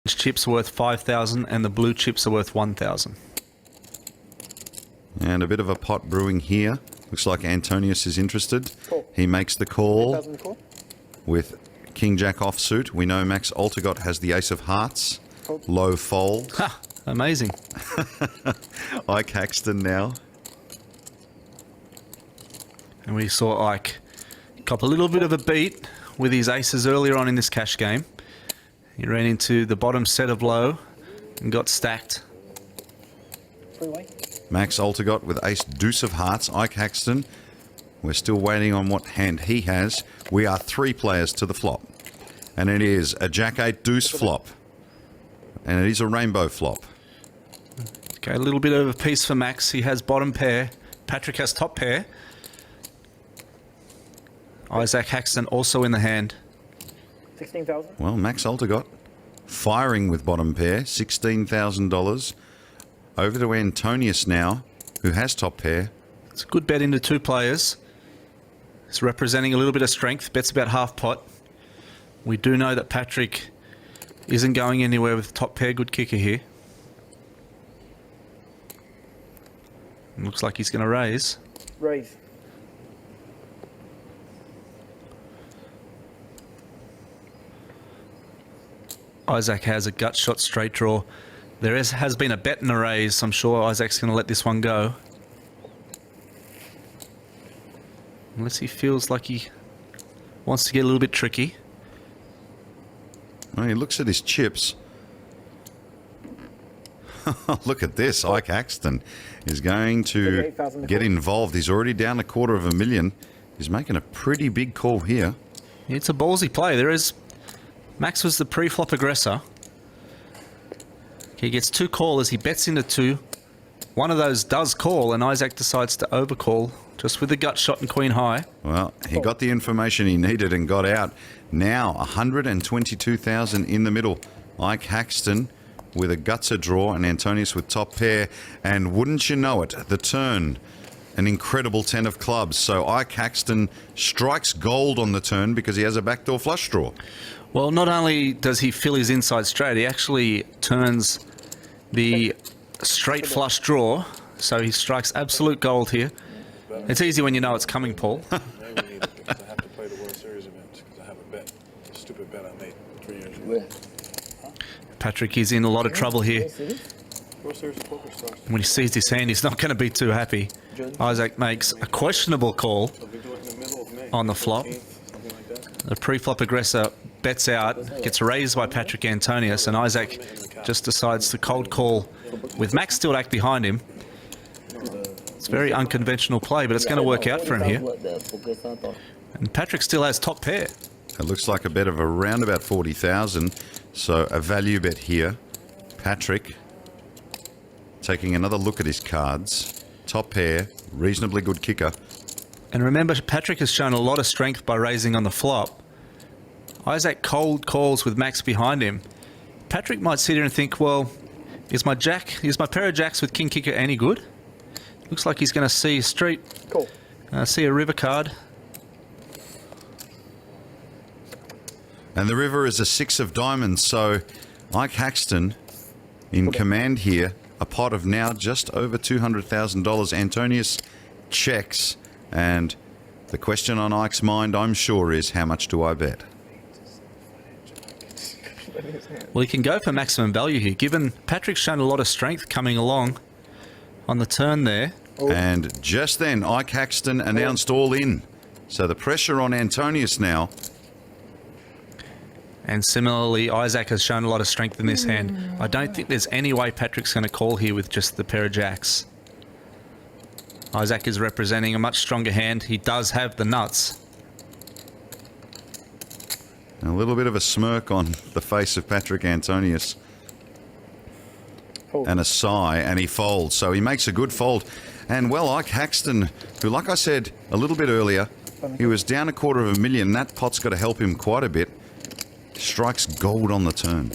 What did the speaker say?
chips worth 5,000 and the blue chips are worth 1,000. And a bit of a pot brewing here. Looks like Antonius is interested. He makes the call with King Jack offsuit. We know Max Altegot has the Ace of Hearts. Low fold. Ha! Amazing. Ike Haxton now. And we saw Ike cop a little bit of a beat with his aces earlier on in this cash game. He ran into the bottom set of low and got stacked. Max Altegot with Ace Deuce of Hearts. Ike Haxton, we're still waiting on what hand he has. We are 3 players to the flop. And it is a Jack-8 Deuce flop. And it is a rainbow flop. Okay, a little bit of a piece for Max. He has bottom pair. Patrik has top pair. Ike Haxton also in the hand. 16,000. Well, Max Altegot firing with bottom pair. $16,000. Over to Antonius now, who has top pair. It's a good bet into 2 players. It's representing a little bit of strength. Bets about half pot. We do know that Patrik isn't going anywhere with top pair. Good kicker here. Looks like he's going to raise. Raise. Isaac has a gut shot straight draw. There has been a bet and a raise, so I'm sure Isaac's going to let this one go. Unless he feels like he wants to get a little bit tricky. Well, he looks at his chips. Look at this. Ike Haxton is going to get involved. He's already down $250,000. He's making a pretty big call here. It's a ballsy play. Max was the pre-flop aggressor. He gets 2 callers. He bets into 2. One of those does call, and Isaac decides to overcall just with the gut shot and queen high. Well, he got the information he needed and got out. Now, $122,000 in the middle. Ike Haxton with a gutser draw and Antonius with top pair. And wouldn't you know it, the turn, an incredible 10 of clubs. So Ike Haxton strikes gold on the turn because he has a backdoor flush draw. Well, not only does he fill his inside straight, he actually turns the straight flush draw, so he strikes absolute gold here. It's easy when you know it's coming, Paul. I have to play the World Series events because I have a bet, a stupid bet I made 3 years ago. Patrik is in a lot of trouble here. World Series of Poker Stars. When he sees his hand, he's not going to be too happy. Isaac makes a questionable call on the flop. The pre-flop aggressor bets out, gets raised by Patrik Antonius, and Isaac just decides to cold call with Max Stillak behind him. It's a very unconventional play, but it's going to work out for him here. And Patrik still has top pair. It looks like a bet of around about 40,000. So a value bet here. Patrik taking another look at his cards. Top pair, reasonably good kicker. And remember, Patrik has shown a lot of strength by raising on the flop. Isaac cold calls with Max behind him. Patrik might sit here and think, well, is my pair of jacks with king kicker any good? Looks like he's going to see a street, see a river card. And the river is a 6 of diamonds, so Ike Haxton in command here. A pot of now just over $200,000. Antonius checks, and the question on Ike's mind, I'm sure, is how much do I bet? Well, he can go for maximum value here, given Patrik's shown a lot of strength coming along on the turn there. And just then, Ike Haxton announced all in. So the pressure on Antonius now. And similarly, Isaac has shown a lot of strength in this hand. I don't think there's any way Patrik's going to call here with just the pair of jacks. Isaac is representing a much stronger hand. He does have the nuts. A little bit of a smirk on the face of Patrik Antonius. And a sigh, and he folds. So he makes a good fold. And, well, Ike Haxton, who, like I said a little bit earlier, he was down $250,000. That pot's got to help him quite a bit. Strikes gold on the turn.